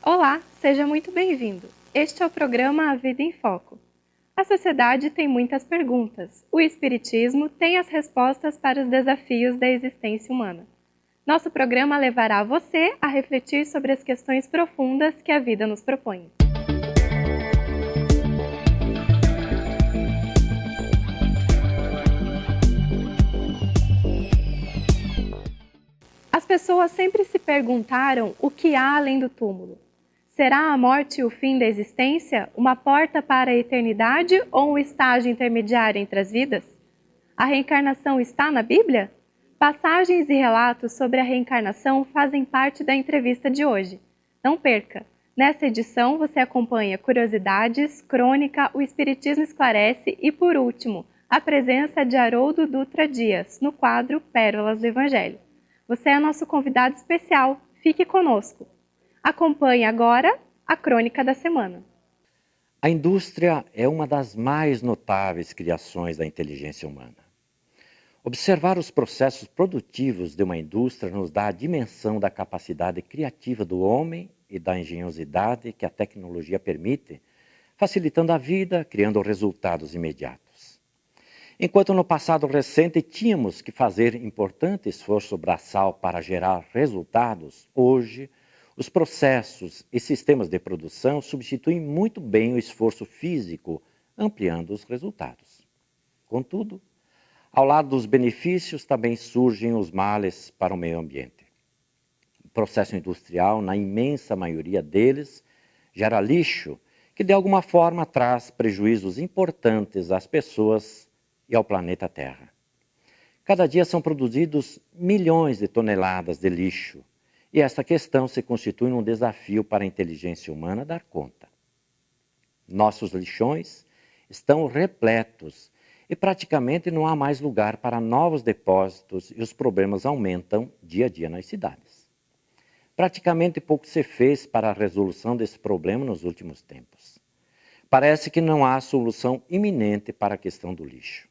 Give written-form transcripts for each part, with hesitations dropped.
Olá, seja muito bem-vindo. Este é o programa A Vida em Foco. A sociedade tem muitas perguntas. O Espiritismo tem as respostas para os desafios da existência humana. Nosso programa levará você a refletir sobre as questões profundas que a vida nos propõe. As pessoas sempre se perguntaram o que há além do túmulo. Será a morte o fim da existência, uma porta para a eternidade ou um estágio intermediário entre as vidas? A reencarnação está na Bíblia? Passagens e relatos sobre a reencarnação fazem parte da entrevista de hoje. Não perca! Nessa edição você acompanha curiosidades, crônica, o Espiritismo esclarece e, por último, a presença de Haroldo Dutra Dias, no quadro Pérolas do Evangelho. Você é nosso convidado especial. Fique conosco. Acompanhe agora a crônica da semana. A indústria é uma das mais notáveis criações da inteligência humana. Observar os processos produtivos de uma indústria nos dá a dimensão da capacidade criativa do homem e da engenhosidade que a tecnologia permite, facilitando a vida, criando resultados imediatos. Enquanto no passado recente tínhamos que fazer importante esforço braçal para gerar resultados, hoje os processos e sistemas de produção substituem muito bem o esforço físico, ampliando os resultados. Contudo, ao lado dos benefícios também surgem os males para o meio ambiente. O processo industrial, na imensa maioria deles, gera lixo que de alguma forma traz prejuízos importantes às pessoas e ao planeta Terra. Cada dia são produzidos milhões de toneladas de lixo, e esta questão se constitui um desafio para a inteligência humana dar conta. Nossos lixões estão repletos e praticamente não há mais lugar para novos depósitos e os problemas aumentam dia a dia nas cidades. Praticamente pouco se fez para a resolução desse problema nos últimos tempos. Parece que não há solução iminente para a questão do lixo.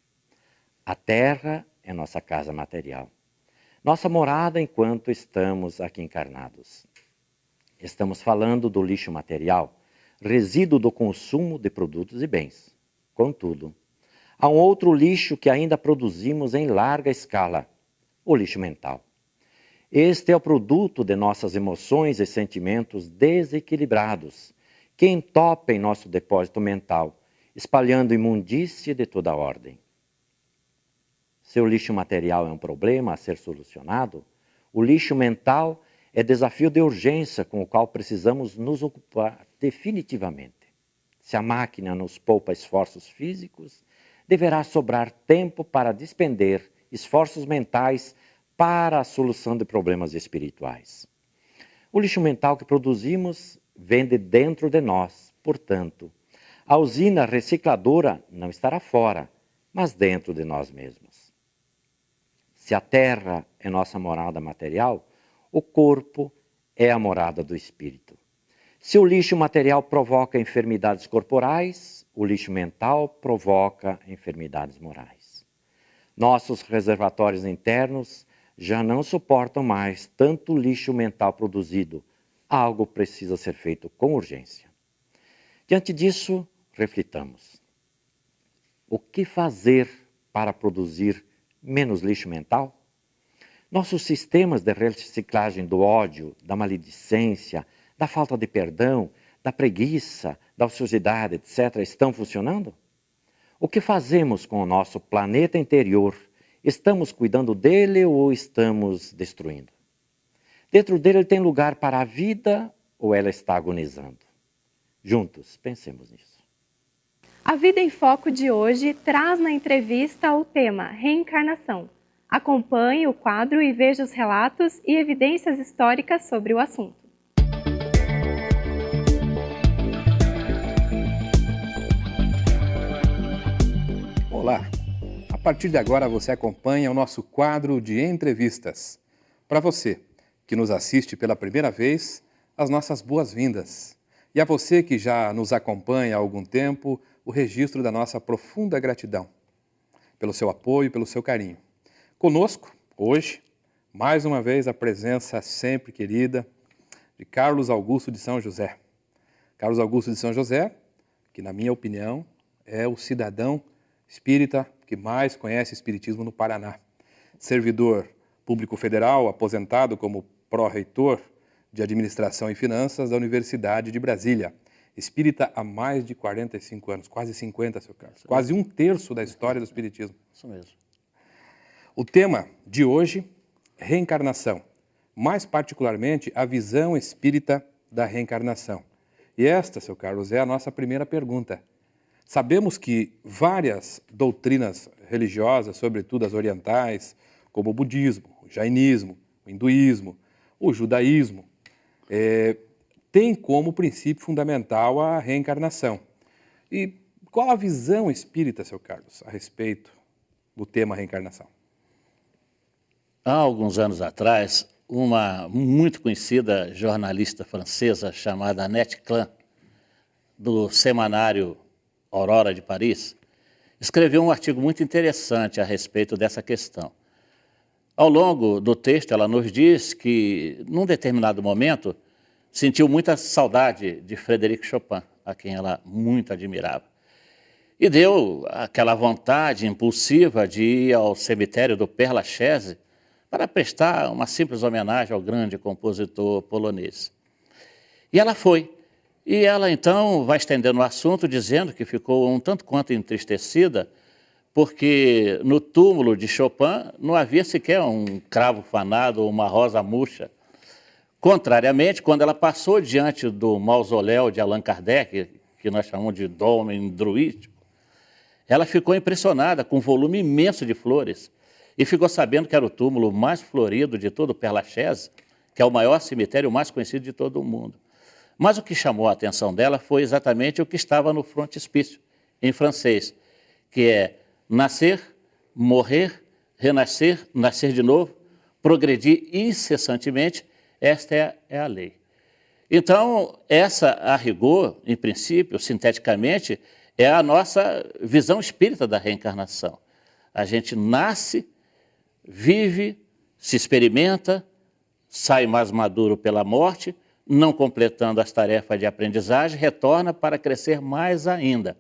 A Terra é nossa casa material. Nossa morada enquanto estamos aqui encarnados. Estamos falando do lixo material, resíduo do consumo de produtos e bens. Contudo, há um outro lixo que ainda produzimos em larga escala, o lixo mental. Este é o produto de nossas emoções e sentimentos desequilibrados, que entopem nosso depósito mental, espalhando imundície de toda a ordem. Se o lixo material é um problema a ser solucionado, o lixo mental é desafio de urgência com o qual precisamos nos ocupar definitivamente. Se a máquina nos poupa esforços físicos, deverá sobrar tempo para despender esforços mentais para a solução de problemas espirituais. O lixo mental que produzimos vem de dentro de nós, portanto, a usina recicladora não estará fora, mas dentro de nós mesmos. Se a Terra é nossa morada material, o corpo é a morada do espírito. Se o lixo material provoca enfermidades corporais, o lixo mental provoca enfermidades morais. Nossos reservatórios internos já não suportam mais tanto lixo mental produzido. Algo precisa ser feito com urgência. Diante disso, reflitamos. O que fazer para produzir menos lixo mental? Nossos sistemas de reciclagem do ódio, da maledicência, da falta de perdão, da preguiça, da ociosidade, etc., estão funcionando? O que fazemos com o nosso planeta interior? Estamos cuidando dele ou estamos destruindo? Dentro dele tem lugar para a vida ou ela está agonizando? Juntos, pensemos nisso. A Vida em Foco de hoje traz na entrevista o tema reencarnação. Acompanhe o quadro e veja os relatos e evidências históricas sobre o assunto. Olá! A partir de agora você acompanha o nosso quadro de entrevistas. Para você que nos assiste pela primeira vez, as nossas boas-vindas. E a você que já nos acompanha há algum tempo, o registro da nossa profunda gratidão pelo seu apoio, pelo seu carinho. Conosco, hoje, mais uma vez, a presença sempre querida de de Carlos Augusto de São José. Carlos Augusto de São José, que na minha opinião é o cidadão espírita que mais conhece espiritismo no Paraná. Servidor público federal, aposentado como pró-reitor de Administração e Finanças da Universidade de Brasília. Espírita há mais de 45 anos, quase 50, seu Carlos. Quase um terço da história do espiritismo. Isso mesmo. O tema de hoje, reencarnação. Mais particularmente, a visão espírita da reencarnação. E esta, seu Carlos, é a nossa primeira pergunta. Sabemos que várias doutrinas religiosas, sobretudo as orientais, como o budismo, o jainismo, o hinduísmo, o judaísmo, tem como princípio fundamental a reencarnação. E qual a visão espírita, seu Carlos, a respeito do tema reencarnação? Há alguns anos atrás, uma muito conhecida jornalista francesa chamada Annette Klein, do semanário Aurora de Paris, escreveu um artigo muito interessante a respeito dessa questão. Ao longo do texto, ela nos diz que, num determinado momento, sentiu muita saudade de Frédéric Chopin, a quem ela muito admirava. E deu aquela vontade impulsiva de ir ao cemitério do Père Lachaise para prestar uma simples homenagem ao grande compositor polonês. E ela foi. E ela, então, vai estendendo o assunto, dizendo que ficou um tanto quanto entristecida, porque no túmulo de Chopin não havia sequer um cravo fanado ou uma rosa murcha. Contrariamente, quando ela passou diante do mausoléu de Allan Kardec, que nós chamamos de Dolmen Druídico, ela ficou impressionada com um volume imenso de flores e ficou sabendo que era o túmulo mais florido de todo o Père Lachaise, que é o maior cemitério mais conhecido de todo o mundo. Mas o que chamou a atenção dela foi exatamente o que estava no frontispício, em francês, que é nascer, morrer, renascer, nascer de novo, progredir incessantemente. Esta é a lei. Então, essa, a rigor, em princípio, sinteticamente, é a nossa visão espírita da reencarnação. A gente nasce, vive, se experimenta, sai mais maduro pela morte, não completando as tarefas de aprendizagem, retorna para crescer mais ainda.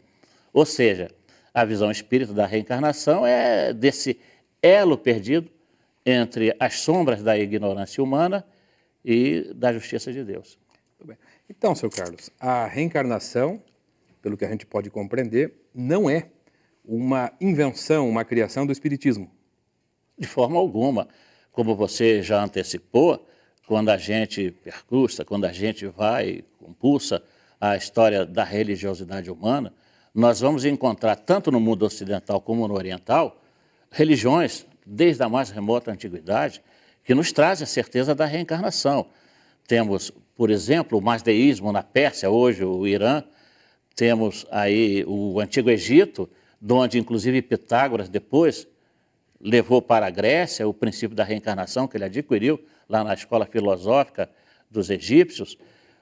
Ou seja, a visão espírita da reencarnação é desse elo perdido entre as sombras da ignorância humana e da justiça de Deus. Muito bem. Então, seu Carlos, a reencarnação, pelo que a gente pode compreender, não é uma invenção, uma criação do espiritismo. De forma alguma. Como você já antecipou, quando a gente percursa, quando a gente vai, compulsa a história da religiosidade humana, nós vamos encontrar, tanto no mundo ocidental como no oriental, religiões, desde a mais remota antiguidade, que nos trazem a certeza da reencarnação. Temos, por exemplo, o mazdeísmo na Pérsia, hoje o Irã, temos aí o Antigo Egito, onde inclusive Pitágoras depois levou para a Grécia o princípio da reencarnação que ele adquiriu lá na escola filosófica dos egípcios.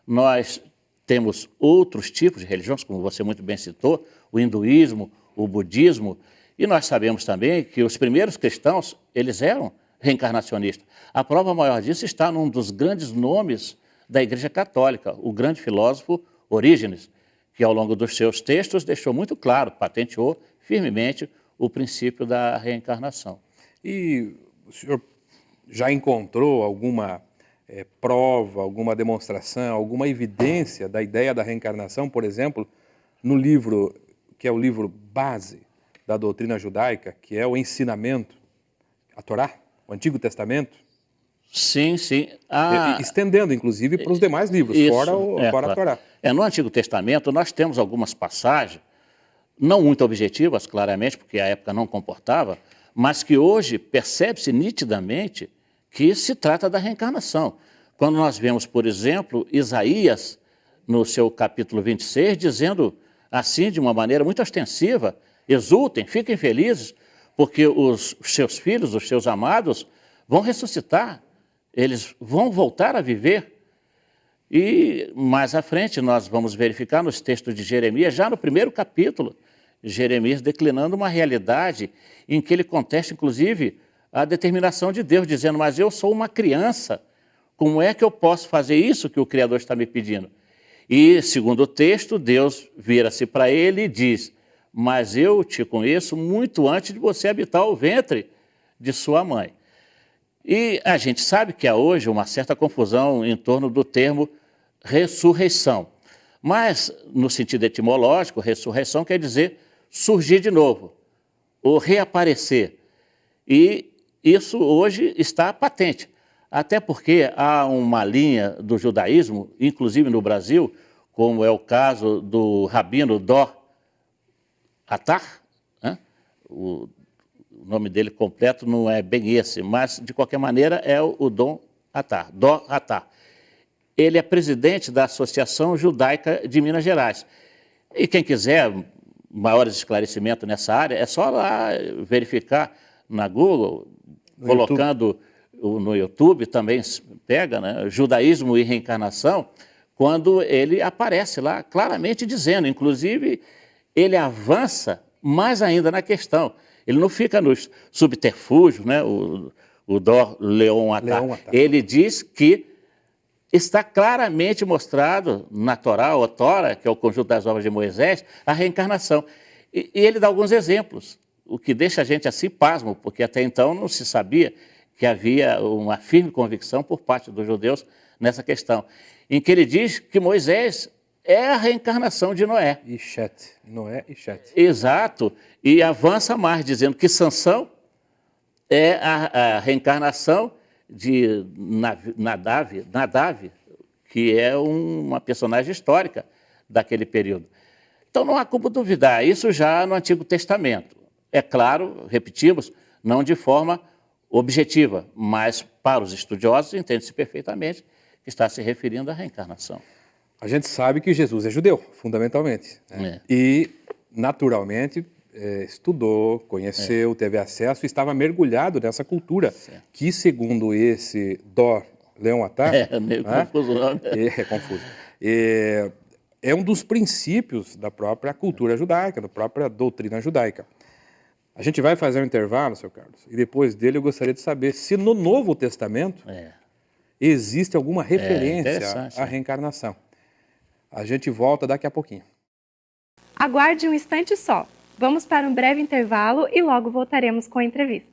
Nós temos outros tipos de religiões, como você muito bem citou, o hinduísmo, o budismo, e nós sabemos também que os primeiros cristãos, eles eram reencarnacionistas. A prova maior disso está num dos grandes nomes da Igreja Católica, o grande filósofo Orígenes, que ao longo dos seus textos deixou muito claro, patenteou firmemente o princípio da reencarnação. E o senhor já encontrou alguma prova, alguma demonstração, alguma evidência da ideia da reencarnação, por exemplo, no livro, que é o livro base da doutrina judaica, que é o ensinamento, a Torá, o Antigo Testamento? Sim, sim. Estendendo, inclusive, para os demais livros, isso, fora a Torá. No Antigo Testamento, nós temos algumas passagens, não muito objetivas, claramente, porque a época não comportava, mas que hoje percebe-se nitidamente que se trata da reencarnação. Quando nós vemos, por exemplo, Isaías, no seu capítulo 26, dizendo assim, de uma maneira muito ostensiva, exultem, fiquem felizes, porque os seus filhos, os seus amados, vão ressuscitar, eles vão voltar a viver. E mais à frente nós vamos verificar nos textos de Jeremias, já no primeiro capítulo, Jeremias declinando uma realidade em que ele contesta, inclusive, a determinação de Deus, dizendo, mas eu sou uma criança, como é que eu posso fazer isso que o Criador está me pedindo? E, segundo o texto, Deus vira-se para ele e diz: mas eu te conheço muito antes de você habitar o ventre de sua mãe. E a gente sabe que há hoje uma certa confusão em torno do termo ressurreição. Mas, no sentido etimológico, ressurreição quer dizer surgir de novo, ou reaparecer. E isso hoje está patente. Até porque há uma linha do judaísmo, inclusive no Brasil, como é o caso do rabino Dor Atar, né? O nome dele completo não é bem esse, mas de qualquer maneira é o Dor Atar. Ele é presidente da Associação Judaica de Minas Gerais. E quem quiser maiores esclarecimentos nessa área, é só lá verificar na Google, colocando no YouTube, também pega, né, Judaísmo e Reencarnação, quando ele aparece lá claramente dizendo, inclusive, ele avança mais ainda na questão. Ele não fica nos subterfúgios, né, o Dor Leon Atar. Ele diz que está claramente mostrado na Torá, ou Tora, que é o conjunto das obras de Moisés, a reencarnação. E ele dá alguns exemplos, o que deixa a gente assim pasmo, porque até então não se sabia que havia uma firme convicção por parte dos judeus nessa questão, em que ele diz que Moisés é a reencarnação de Noé. Noé e Shet. Exato, e avança mais, dizendo que Sansão é a reencarnação de Nadav, que é uma personagem histórica daquele período. Então não há como duvidar, isso já no Antigo Testamento. É claro, repetimos, não de forma objetiva, mas para os estudiosos entende-se perfeitamente que está se referindo à reencarnação. A gente sabe que Jesus é judeu, fundamentalmente, né? E, naturalmente, estudou, conheceu, teve acesso e estava mergulhado nessa cultura, que, segundo esse Dor Leon Atar... É meio confuso o nome. É confuso. É um dos princípios da própria cultura judaica, da própria doutrina judaica. A gente vai fazer um intervalo, seu Carlos, e depois dele eu gostaria de saber se no Novo Testamento existe alguma referência à reencarnação. A gente volta daqui a pouquinho. Aguarde um instante só. Vamos para um breve intervalo e logo voltaremos com a entrevista.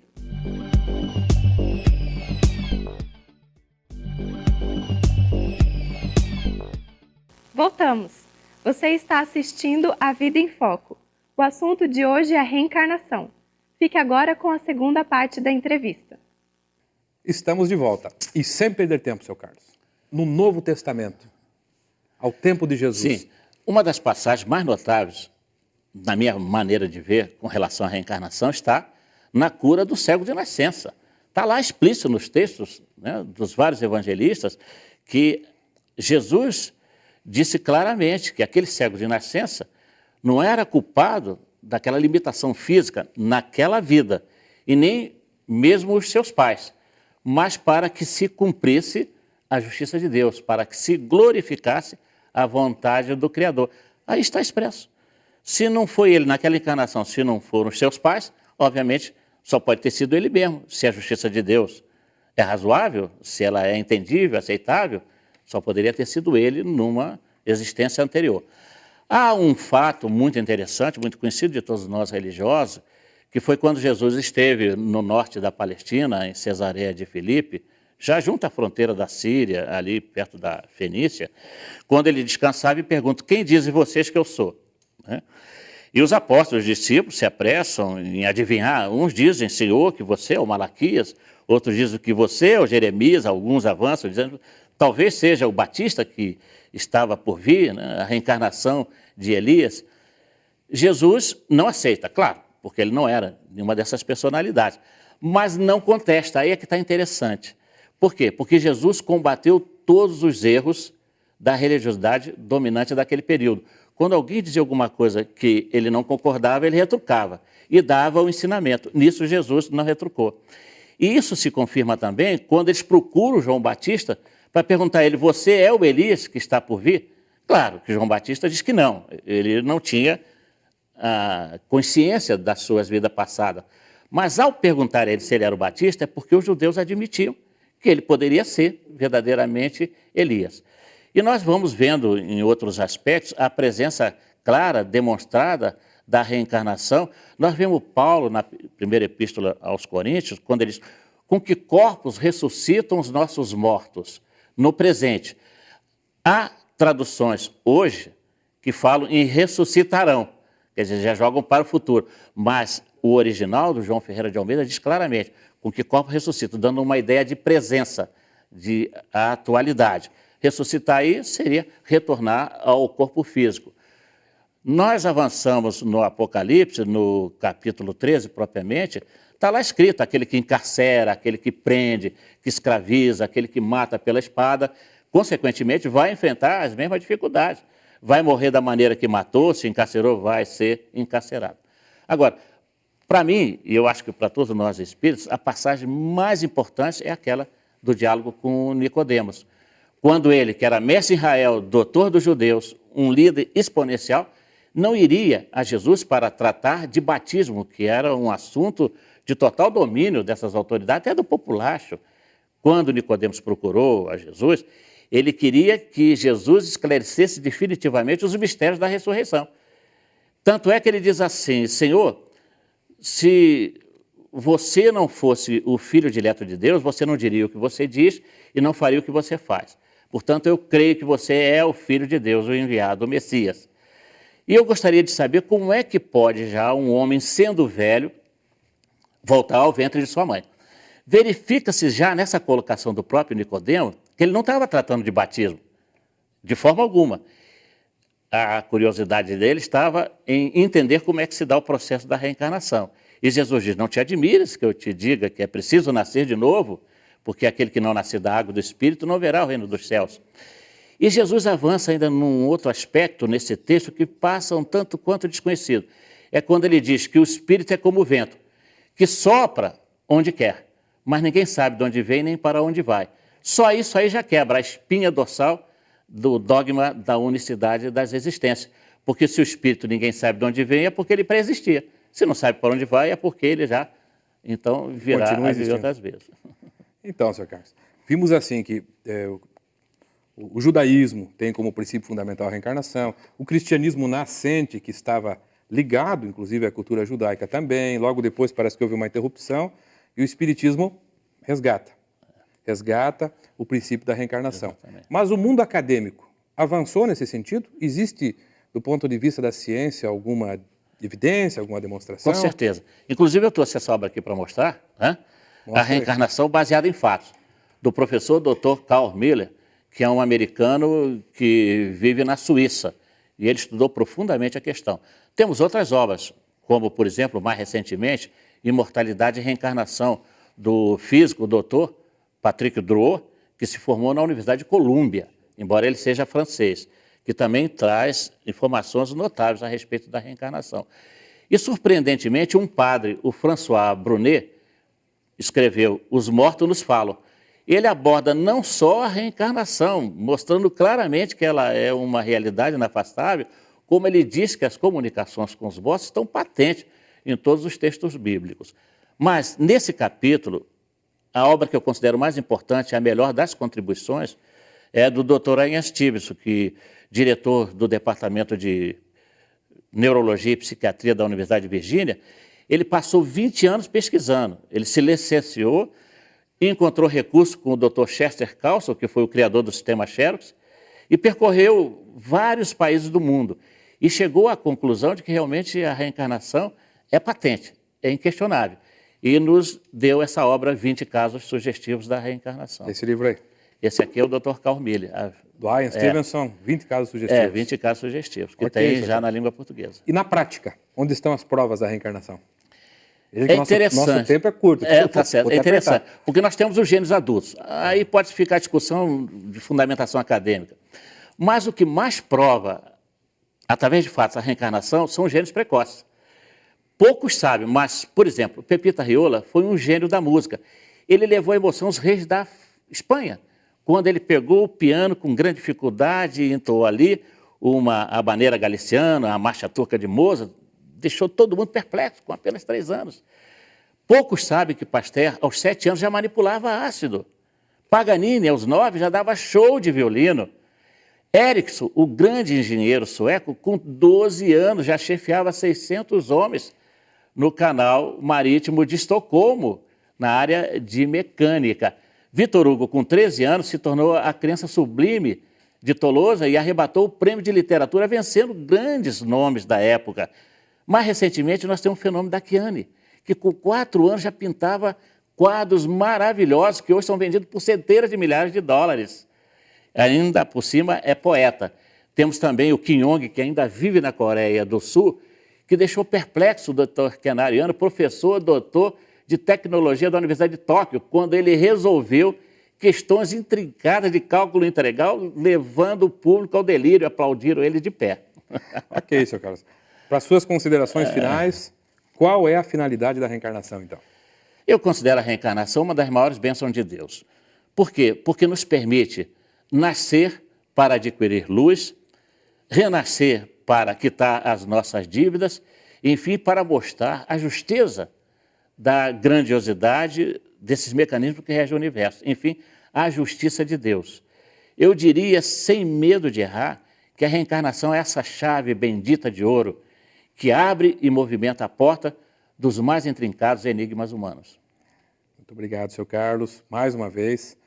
Voltamos. Você está assistindo A Vida em Foco. O assunto de hoje é a reencarnação. Fique agora com a segunda parte da entrevista. Estamos de volta. E sem perder tempo, seu Carlos. No Novo Testamento, ao tempo de Jesus. Sim. Uma das passagens mais notáveis, na minha maneira de ver, com relação à reencarnação, está na cura do cego de nascença. Está lá explícito nos textos, né, dos vários evangelistas, que Jesus disse claramente que aquele cego de nascença não era culpado daquela limitação física naquela vida, e nem mesmo os seus pais, mas para que se cumprisse a justiça de Deus, para que se glorificasse a vontade do Criador. Aí está expresso. Se não foi ele naquela encarnação, se não foram os seus pais, obviamente só pode ter sido ele mesmo. Se a justiça de Deus é razoável, se ela é entendível, aceitável, só poderia ter sido ele numa existência anterior. Há um fato muito interessante, muito conhecido de todos nós religiosos, que foi quando Jesus esteve no norte da Palestina, em Cesareia de Filipe, já junto à fronteira da Síria, ali perto da Fenícia, quando ele descansava e pergunta: quem dizem vocês que eu sou? Né? E os apóstolos, os discípulos, se apressam em adivinhar. Uns dizem, Senhor, que você é o Malaquias, outros dizem que você é o Jeremias, alguns avançam dizendo talvez seja o Batista que estava por vir, né? A reencarnação de Elias. Jesus não aceita, claro, porque ele não era nenhuma dessas personalidades, mas não contesta. Aí é que está interessante. Por quê? Porque Jesus combateu todos os erros da religiosidade dominante daquele período. Quando alguém dizia alguma coisa que ele não concordava, ele retrucava e dava o ensinamento. Nisso Jesus não retrucou. E isso se confirma também quando eles procuram João Batista para perguntar a ele: você é o Elias que está por vir? Claro que João Batista diz que não. Ele não tinha a consciência das suas vidas passadas. Mas ao perguntar a ele se ele era o Batista, é porque os judeus admitiam que ele poderia ser verdadeiramente Elias. E nós vamos vendo em outros aspectos a presença clara, demonstrada da reencarnação. Nós vemos Paulo na primeira epístola aos Coríntios, quando ele diz: com que corpos ressuscitam os nossos mortos no presente. Há traduções hoje que falam em ressuscitarão, quer dizer, já jogam para o futuro, mas o original do João Ferreira de Almeida diz claramente: com que corpos ressuscitam, dando uma ideia de presença, de atualidade. Ressuscitar aí seria retornar ao corpo físico. Nós avançamos no Apocalipse, no capítulo 13 propriamente, está lá escrito: aquele que encarcera, aquele que prende, que escraviza, aquele que mata pela espada, consequentemente vai enfrentar as mesmas dificuldades. Vai morrer da maneira que matou, se encarcerou, vai ser encarcerado. Agora, para mim, e eu acho que para todos nós espíritos, a passagem mais importante é aquela do diálogo com Nicodemos. Quando ele, que era mestre Israel, doutor dos judeus, um líder exponencial, não iria a Jesus para tratar de batismo, que era um assunto de total domínio dessas autoridades, até do populacho. Quando Nicodemos procurou a Jesus, ele queria que Jesus esclarecesse definitivamente os mistérios da ressurreição. Tanto é que ele diz assim: Senhor, se você não fosse o Filho dileto de Deus, você não diria o que você diz e não faria o que você faz. Portanto, eu creio que você é o Filho de Deus, o enviado, o Messias. E eu gostaria de saber como é que pode já um homem, sendo velho, voltar ao ventre de sua mãe. Verifica-se já nessa colocação do próprio Nicodemo que ele não estava tratando de batismo, de forma alguma. A curiosidade dele estava em entender como é que se dá o processo da reencarnação. E Jesus diz: não te admires que eu te diga que é preciso nascer de novo, porque aquele que não nascer da água e do Espírito não verá o reino dos céus. E Jesus avança ainda num outro aspecto nesse texto que passa um tanto quanto desconhecido. É quando ele diz que o Espírito é como o vento, que sopra onde quer, mas ninguém sabe de onde vem nem para onde vai. Só isso aí já quebra a espinha dorsal do dogma da unicidade das existências. Porque se o Espírito ninguém sabe de onde vem, é porque ele pré-existia. Se não sabe para onde vai, é porque ele já, então, virá a viver outras vezes. Então, Sr. Carlos, vimos assim que o judaísmo tem como princípio fundamental a reencarnação, o cristianismo nascente, que estava ligado, inclusive, à cultura judaica também, logo depois parece que houve uma interrupção, e o espiritismo resgata o princípio da reencarnação. Exatamente. Mas o mundo acadêmico avançou nesse sentido? Existe, do ponto de vista da ciência, alguma evidência, alguma demonstração? Com certeza. Inclusive, eu trouxe essa obra aqui para mostrar, né? A reencarnação baseada em fatos, do professor Dr. Carl Miller, que é um americano que vive na Suíça, e ele estudou profundamente a questão. Temos outras obras, como, por exemplo, mais recentemente, Imortalidade e Reencarnação, do físico Dr. Patrick Drouot, que se formou na Universidade de Colômbia, embora ele seja francês, que também traz informações notáveis a respeito da reencarnação. E, surpreendentemente, um padre, o François Brunet, escreveu Os Mortos Nos Falam. Ele aborda não só a reencarnação, mostrando claramente que ela é uma realidade inafastável, como ele diz que as comunicações com os mortos estão patentes em todos os textos bíblicos. Mas, nesse capítulo, a obra que eu considero mais importante, a melhor das contribuições, é do Dr. Ian Stevenson, que, diretor do Departamento de Neurologia e Psiquiatria da Universidade de Virgínia. Ele passou 20 anos pesquisando, ele se licenciou e encontrou recurso com o Dr. Chester Carlson, que foi o criador do sistema Xerox, e percorreu vários países do mundo e chegou à conclusão de que realmente a reencarnação é patente, é inquestionável. E nos deu essa obra, 20 casos sugestivos da reencarnação. Esse livro aí? Esse aqui é o Dr. Carl Miller. Do Ian Stevenson, 20 casos sugestivos. 20 casos sugestivos, que Okay, tem já na língua portuguesa. E na prática, onde estão as provas da reencarnação? É interessante. Nosso tempo é curto. Tá certo. É interessante, porque nós temos os gênios adultos. Aí pode ficar a discussão de fundamentação acadêmica. Mas o que mais prova, através de fatos, a reencarnação são os gênios precoces. Poucos sabem, mas, por exemplo, Pepita Riola foi um gênio da música. Ele levou à emoção os reis da Espanha, quando ele pegou o piano com grande dificuldade e entoou ali uma habanera galiciana, a marcha turca de Mozart, deixou todo mundo perplexo, com apenas 3 anos. Poucos sabem que Pasteur, aos 7 anos, já manipulava ácido Paganini, aos 9, já dava show de violino. Ericsson, o grande engenheiro sueco, com 12 anos, já chefiava 600 homens no canal marítimo de Estocolmo, na área de mecânica. Vitor Hugo, com 13 anos, se tornou a criança sublime de Tolosa e arrebatou o prêmio de literatura, vencendo grandes nomes da época. Mais recentemente, nós temos o fenômeno da Chiane, que com 4 anos já pintava quadros maravilhosos que hoje são vendidos por centenas de milhares de dólares. Ainda por cima é poeta. Temos também o Kim Yong, que ainda vive na Coreia do Sul, que deixou perplexo o Dr. Ken Ariyama, professor, doutor de tecnologia da Universidade de Tóquio, quando ele resolveu questões intrincadas de cálculo integral, levando o público ao delírio, aplaudiram ele de pé. Ok, seu Carlos. Para suas considerações finais, qual é a finalidade da reencarnação, então? Eu considero a reencarnação uma das maiores bênçãos de Deus. Por quê? Porque nos permite nascer para adquirir luz, renascer para quitar as nossas dívidas, enfim, para mostrar a justeza da grandiosidade desses mecanismos que regem o universo. Enfim, a justiça de Deus. Eu diria, sem medo de errar, que a reencarnação é essa chave bendita de ouro que abre e movimenta a porta dos mais intrincados enigmas humanos. Muito obrigado, seu Carlos, mais uma vez.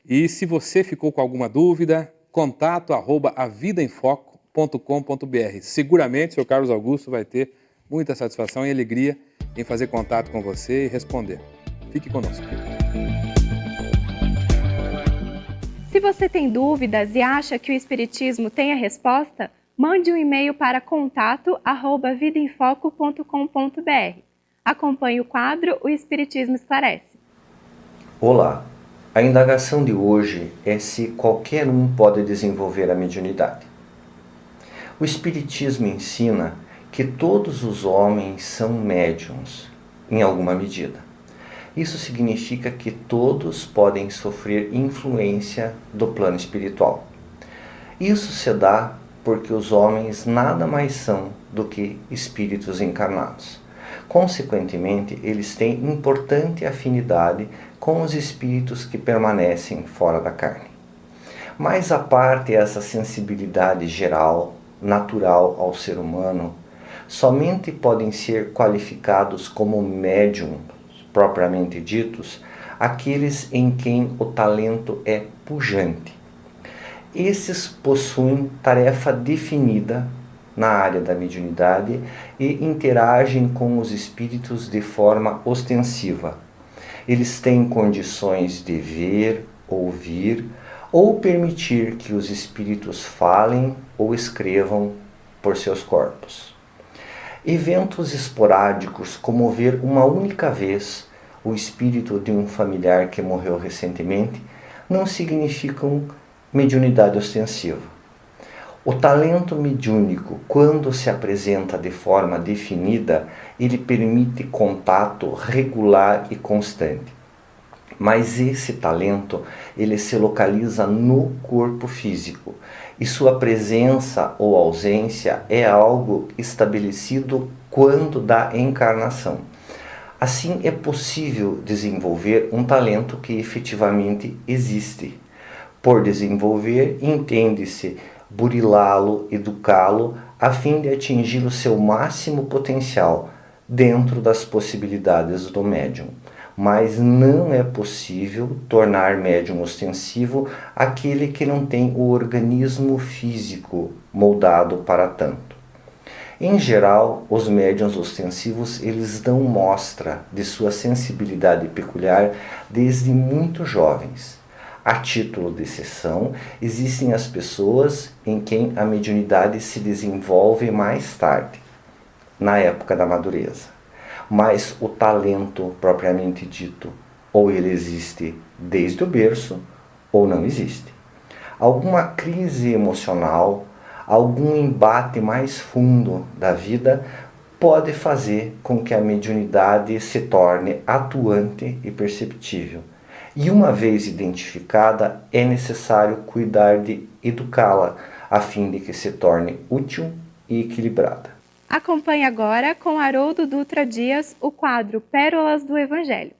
E se você ficou com alguma dúvida, contato@avidaemfoco.com.br. Seguramente, seu Carlos Augusto vai ter muita satisfação e alegria em fazer contato com você e responder. Fique conosco. Se você tem dúvidas e acha que o Espiritismo tem a resposta, mande um e-mail para contato@vidaemfoco.com.br. Acompanhe o quadro O Espiritismo Esclarece. Olá, a indagação de hoje é se qualquer um pode desenvolver a mediunidade. O Espiritismo ensina que todos os homens são médiuns, em alguma medida. Isso significa que todos podem sofrer influência do plano espiritual. Isso se dá porque os homens nada mais são do que espíritos encarnados. Consequentemente, eles têm importante afinidade com os espíritos que permanecem fora da carne. Mas à parte essa sensibilidade geral, natural ao ser humano, somente podem ser qualificados como médiums, propriamente ditos, aqueles em quem o talento é pujante. Esses possuem tarefa definida na área da mediunidade e interagem com os espíritos de forma ostensiva. Eles têm condições de ver, ouvir ou permitir que os espíritos falem ou escrevam por seus corpos. Eventos esporádicos, como ver uma única vez o espírito de um familiar que morreu recentemente, não significam mediunidade ostensiva. O talento mediúnico, quando se apresenta de forma definida, ele permite contato regular e constante. Mas esse talento, ele se localiza no corpo físico e sua presença ou ausência é algo estabelecido quando da encarnação. Assim, é possível desenvolver um talento que efetivamente existe. Por desenvolver, entende-se burilá-lo, educá-lo, a fim de atingir o seu máximo potencial dentro das possibilidades do médium. Mas não é possível tornar médium ostensivo aquele que não tem o organismo físico moldado para tanto. Em geral, os médiuns ostensivos eles dão mostra de sua sensibilidade peculiar desde muito jovens. A título de exceção, existem as pessoas em quem a mediunidade se desenvolve mais tarde, na época da madureza. Mas o talento propriamente dito, ou ele existe desde o berço, ou não existe. Alguma crise emocional, algum embate mais fundo da vida pode fazer com que a mediunidade se torne atuante e perceptível. E uma vez identificada, é necessário cuidar de educá-la, a fim de que se torne útil e equilibrada. Acompanhe agora com Haroldo Dutra Dias o quadro Pérolas do Evangelho.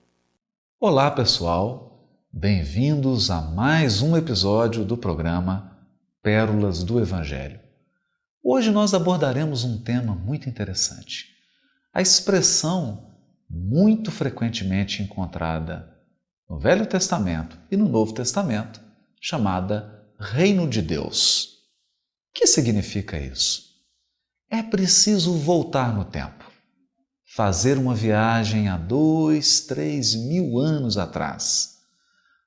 Olá, pessoal! Bem-vindos a mais um episódio do programa Pérolas do Evangelho. Hoje nós abordaremos um tema muito interessante. A expressão muito frequentemente encontrada no Velho Testamento e no Novo Testamento, chamada Reino de Deus. O que significa isso? É preciso voltar no tempo, fazer uma viagem há 2, 3 mil anos atrás,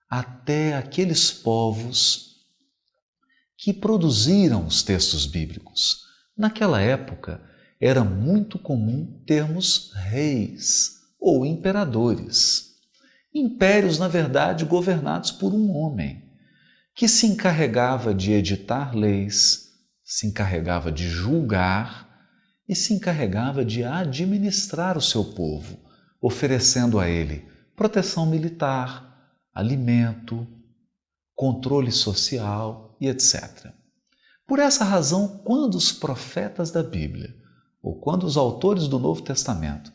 até aqueles povos que produziram os textos bíblicos. Naquela época, era muito comum termos reis ou imperadores. Impérios, na verdade, governados por um homem, que se encarregava de editar leis, se encarregava de julgar e se encarregava de administrar o seu povo, oferecendo a ele proteção militar, alimento, controle social e etc. Por essa razão, quando os profetas da Bíblia, ou quando os autores do Novo Testamento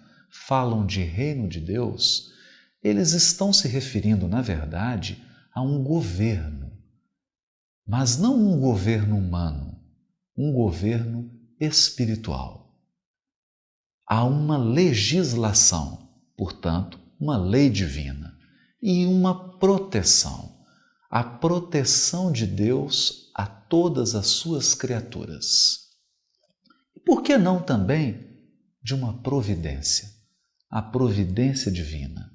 falam de reino de Deus, eles estão se referindo, na verdade, a um governo, mas não um governo humano, um governo espiritual. Há uma legislação, portanto, uma lei divina e uma proteção, a proteção de Deus a todas as suas criaturas. E por que não também de uma providência, a providência divina,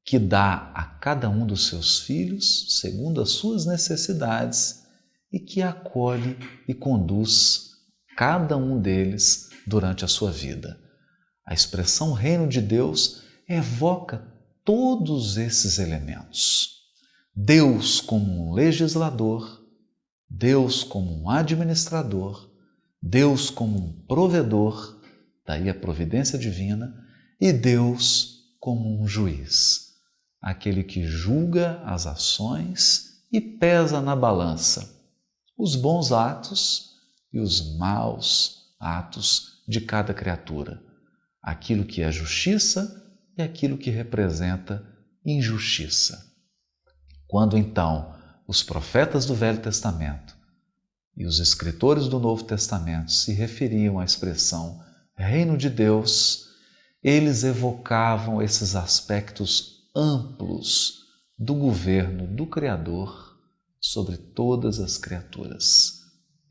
que dá a cada um dos seus filhos segundo as suas necessidades e que acolhe e conduz cada um deles durante a sua vida. A expressão reino de Deus evoca todos esses elementos. Deus como um legislador, Deus como um administrador, Deus como um provedor, daí a providência divina, e Deus como um juiz, aquele que julga as ações e pesa na balança os bons atos e os maus atos de cada criatura, aquilo que é justiça e aquilo que representa injustiça. Quando então os profetas do Velho Testamento e os escritores do Novo Testamento se referiam à expressão Reino de Deus, eles evocavam esses aspectos amplos do governo do Criador sobre todas as criaturas.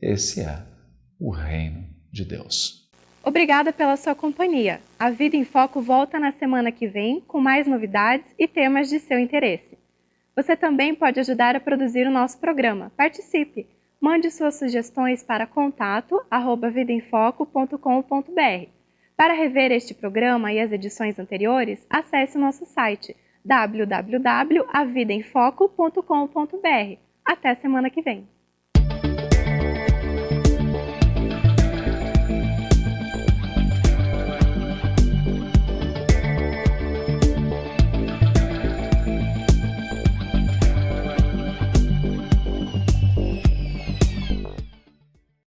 Esse é o Reino de Deus. Obrigada pela sua companhia. A Vida em Foco volta na semana que vem com mais novidades e temas de seu interesse. Você também pode ajudar a produzir o nosso programa. Participe! Mande suas sugestões para contato@vidaemfoco.com.br. Para rever este programa e as edições anteriores, acesse o nosso site www.avidaemfoco.com.br. Até semana que vem!